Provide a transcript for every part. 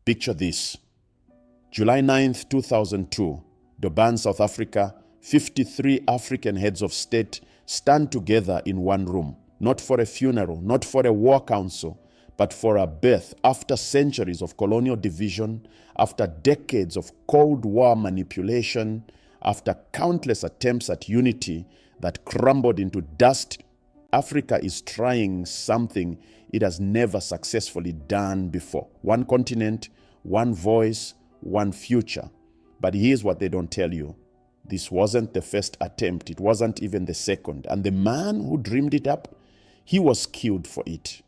Picture this. July 9th, 2002, Durban, South Africa, 53 African heads of state stand together in one room, not for a funeral, not for a war council, but for a birth after centuries of colonial division, after decades of Cold War manipulation, after countless attempts at unity that crumbled into dust. Africa is trying something it has never successfully done before. One continent, one voice, one future. But here's what they don't tell you. This wasn't the first attempt. It wasn't even the second. And the man who dreamed it up, he was killed for it.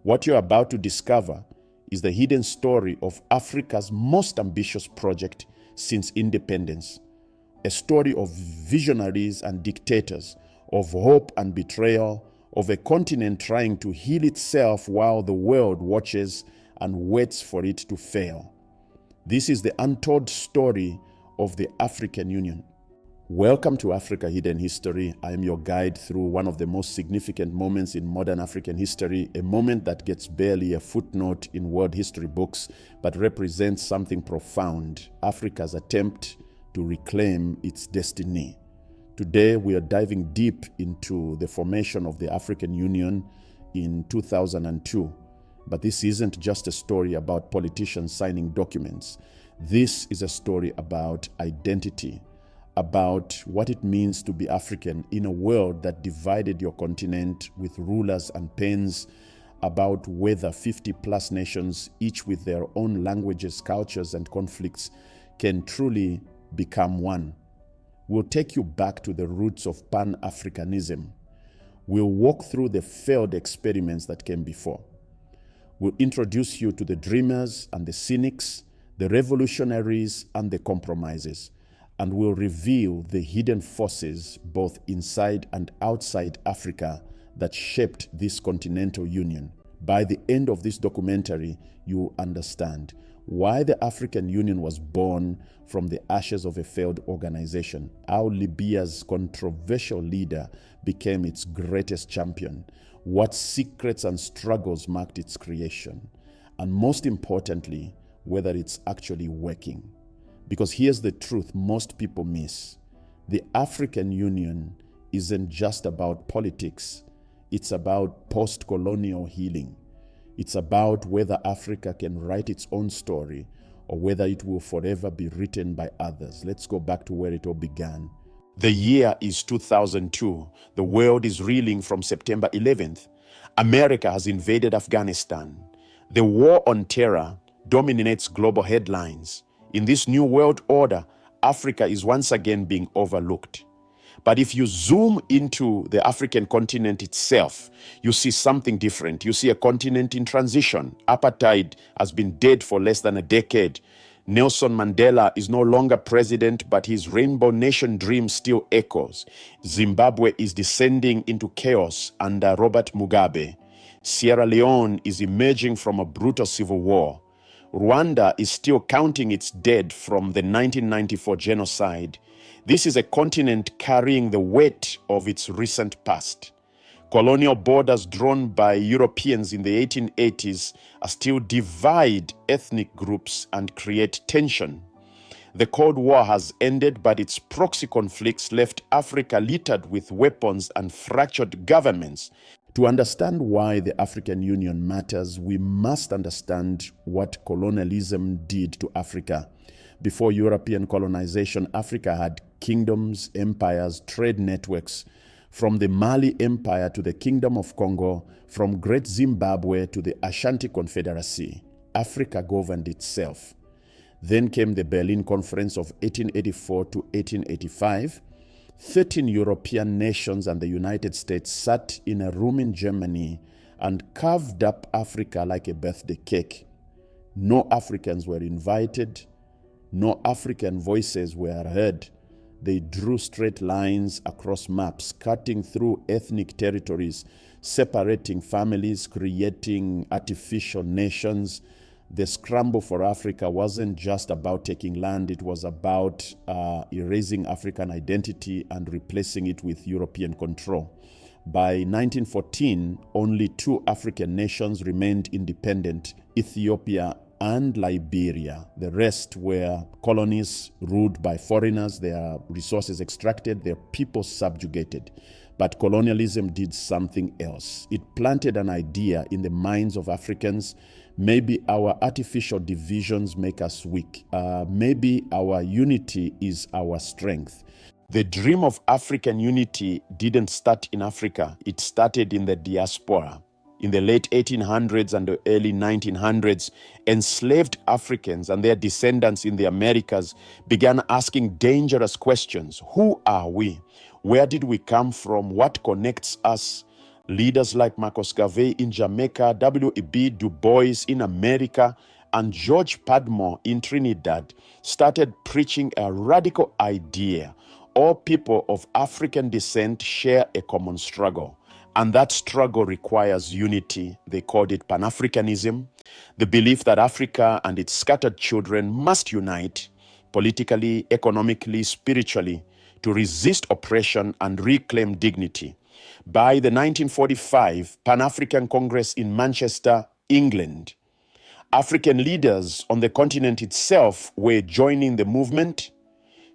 What you're about to discover is the hidden story of Africa's most ambitious project since independence. A story of visionaries and dictators, of hope and betrayal, of a continent trying to heal itself while the world watches and waits for it to fail. This is the untold story of the African Union. Welcome to Africa Hidden History. I am your guide through one of the most significant moments in modern African history, a moment that gets barely a footnote in world history books, but represents something profound, Africa's attempt to reclaim its destiny. Today, we are diving deep into the formation of the African Union in 2002. But this isn't just a story about politicians signing documents. This is a story about identity, about what it means to be African in a world that divided your continent with rulers and pens, about whether 50-plus nations, each with their own languages, cultures, and conflicts, can truly become one. We'll take you back to the roots of Pan-Africanism. We'll walk through the failed experiments that came before. We'll introduce you to the dreamers and the cynics, the revolutionaries and the compromises, and we'll reveal the hidden forces both inside and outside Africa that shaped this continental union. By the end of this documentary, you'll understand why the African Union was born from the ashes of a failed organization, how Libya's controversial leader became its greatest champion, what secrets and struggles marked its creation, and most importantly, whether it's actually working. Because here's the truth most people miss. The African Union isn't just about politics. It's about post-colonial healing. It's about whether Africa can write its own story or whether it will forever be written by others. Let's go back to where it all began. The year is 2002. The world is reeling from September 11th. America has invaded Afghanistan. The war on terror dominates global headlines. In this new world order, Africa is once again being overlooked. But if you zoom into the African continent itself, you see something different. You see a continent in transition. Apartheid has been dead for less than a decade. Nelson Mandela is no longer president, but his rainbow nation dream still echoes. Zimbabwe is descending into chaos under Robert Mugabe. Sierra Leone is emerging from a brutal civil war. Rwanda is still counting its dead from the 1994 genocide. This is a continent carrying the weight of its recent past. Colonial borders drawn by Europeans in the 1880s still divide ethnic groups and create tension. The Cold War has ended, but its proxy conflicts left Africa littered with weapons and fractured governments. To understand why the African Union matters, we must understand what colonialism did to Africa. Before European colonization, Africa had kingdoms, empires, trade networks. From the Mali Empire to the Kingdom of Congo, from Great Zimbabwe to the Ashanti Confederacy, Africa governed itself. Then came the Berlin Conference of 1884 to 1885. 13 European nations and the United States sat in a room in Germany and carved up Africa like a birthday cake. No Africans were invited. No African voices were heard. They drew straight lines across maps, cutting through ethnic territories, separating families, creating artificial nations. The scramble for Africa wasn't just about taking land, it was about erasing African identity and replacing it with European control. By 1914, only 2 African nations remained independent, Ethiopia and Liberia. The rest were colonies ruled by foreigners, their resources extracted, their people subjugated. But colonialism did something else. It planted an idea in the minds of Africans. Maybe our artificial divisions make us weak. Maybe our unity is our strength. The dream of African unity didn't start in Africa. It started in the diaspora. In the late 1800s and the early 1900s, enslaved Africans and their descendants in the Americas began asking dangerous questions. Who are we? Where did we come from? What connects us? Leaders like Marcus Garvey in Jamaica, W.E.B. Du Bois in America, and George Padmore in Trinidad started preaching a radical idea. All people of African descent share a common struggle. And that struggle requires unity. They called it Pan-Africanism, the belief that Africa and its scattered children must unite politically, economically, spiritually to resist oppression and reclaim dignity. By the 1945 Pan-African Congress in Manchester, England, African leaders on the continent itself were joining the movement.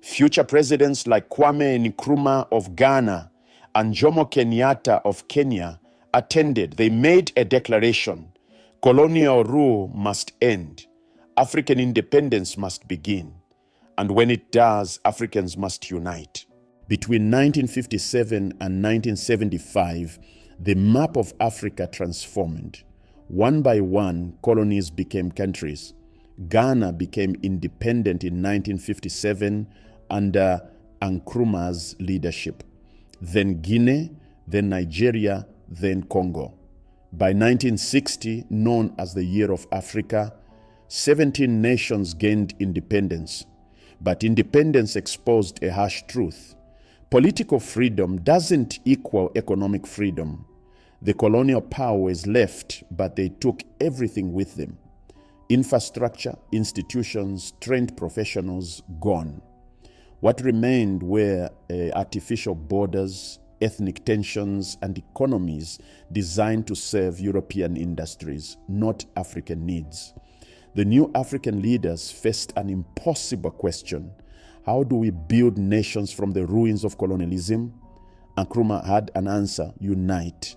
Future presidents like Kwame Nkrumah of Ghana and Jomo Kenyatta of Kenya attended. They made a declaration. Colonial rule must end. African independence must begin. And when it does, Africans must unite. Between 1957 and 1975, the map of Africa transformed. One by one, colonies became countries. Ghana became independent in 1957 under Nkrumah's leadership. Then Guinea, then Nigeria, then Congo. By 1960, known as the Year of Africa, 17 nations gained independence. But independence exposed a harsh truth. Political freedom doesn't equal economic freedom. The colonial powers left, but they took everything with them. Infrastructure, institutions, trained professionals gone. What remained were artificial borders, ethnic tensions, and economies designed to serve European industries, not African needs. The new African leaders faced an impossible question. How do we build nations from the ruins of colonialism? Nkrumah had an answer: unite.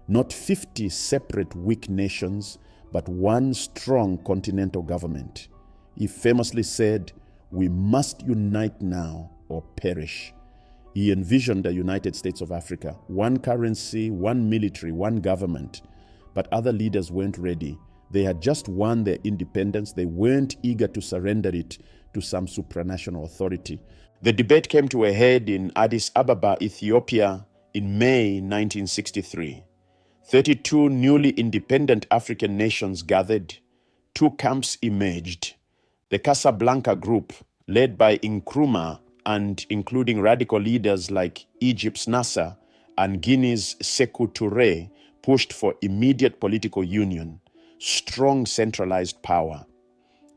Not 50 separate weak nations, but one strong continental government. He famously said, "We must unite now or perish." He envisioned the United States of Africa, one currency, one military, one government. But other leaders weren't ready. They had just won their independence. They weren't eager to surrender it to some supranational authority. The debate came to a head in Addis Ababa, Ethiopia, in May 1963. 32 newly independent African nations gathered. Two camps emerged. The Casablanca group, led by Nkrumah and including radical leaders like Egypt's Nasser and Guinea's Sekou Touré, pushed for immediate political union, strong centralized power.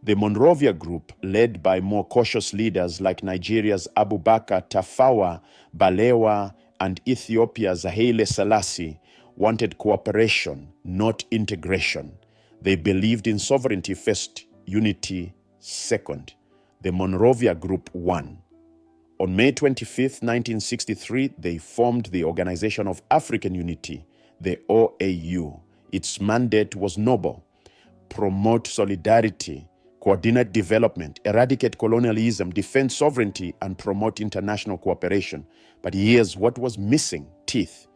The Monrovia group, led by more cautious leaders like Nigeria's Abubakar Tafawa Balewa and Ethiopia's Haile Selassie, wanted cooperation, not integration. They believed in sovereignty first, unity second. The Monrovia group won. On May 25, 1963, they formed the Organization of African Unity, the OAU. Its mandate was noble: promote solidarity, coordinate development, eradicate colonialism, defend sovereignty, and promote international cooperation. But here's what was missing: teeth.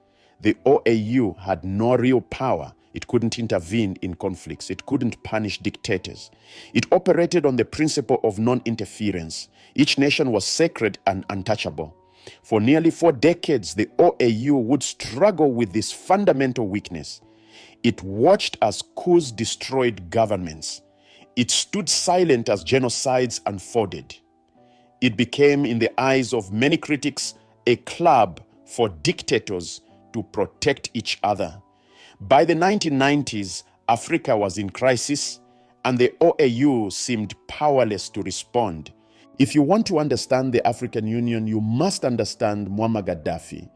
The OAU had no real power. It couldn't intervene in conflicts. It couldn't punish dictators. It operated on the principle of non-interference. Each nation was sacred and untouchable. For nearly 4 decades, the OAU would struggle with this fundamental weakness. It watched as coups destroyed governments. It stood silent as genocides unfolded. It became, in the eyes of many critics, a club for dictators to protect each other. By the 1990s, Africa was in crisis, and the OAU seemed powerless to respond. If you want to understand the African Union, you must understand Muammar Gaddafi.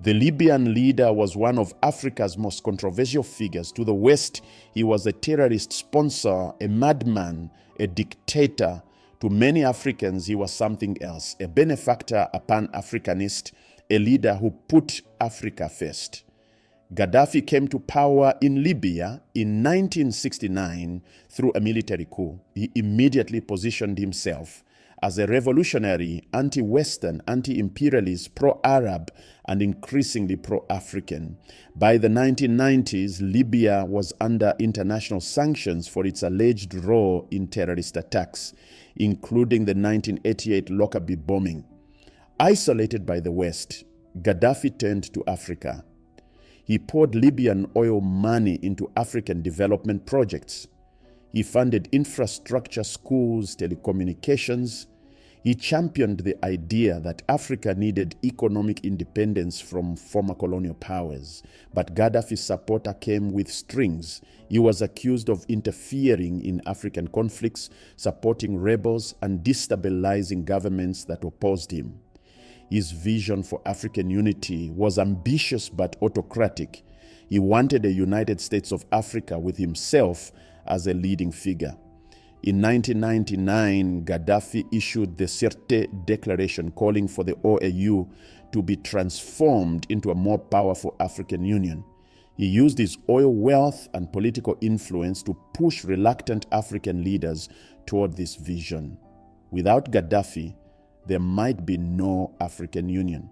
The Libyan leader was one of Africa's most controversial figures. To the West, he was a terrorist sponsor, a madman, a dictator. To many Africans, he was something else, a benefactor, a Pan-Africanist, a leader who put Africa first. Gaddafi came to power in Libya in 1969 through a military coup. He immediately positioned himself as a revolutionary, anti-Western, anti-imperialist, pro-Arab, and increasingly pro-African. By the 1990s, Libya was under international sanctions for its alleged role in terrorist attacks, including the 1988 Lockerbie bombing. Isolated by the West, Gaddafi turned to Africa. He poured Libyan oil money into African development projects. He funded infrastructure, schools, telecommunications. He championed the idea that Africa needed economic independence from former colonial powers. But Gaddafi's supporter came with strings. He was accused of interfering in African conflicts, supporting rebels, and destabilizing governments that opposed him. His vision for African unity was ambitious but autocratic. He wanted a United States of Africa with himself as a leading figure. In 1999, Gaddafi issued the Sirte Declaration calling for the OAU to be transformed into a more powerful African Union. He used his oil wealth and political influence to push reluctant African leaders toward this vision. Without Gaddafi, there might be no African Union.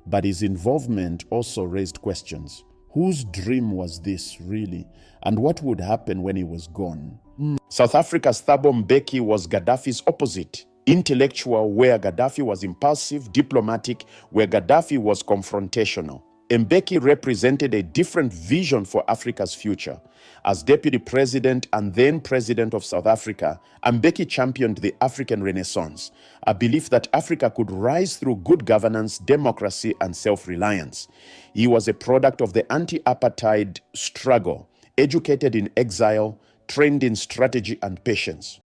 But his involvement also raised questions. Whose dream was this, really? And what would happen when he was gone? South Africa's Thabo Mbeki was Gaddafi's opposite. Intellectual, where Gaddafi was impulsive; diplomatic, where Gaddafi was confrontational. Mbeki represented a different vision for Africa's future. As deputy president and then president of South Africa, Mbeki championed the African Renaissance, a belief that Africa could rise through good governance, democracy, and self-reliance. He was a product of the anti-apartheid struggle, educated in exile, trained in strategy and patience.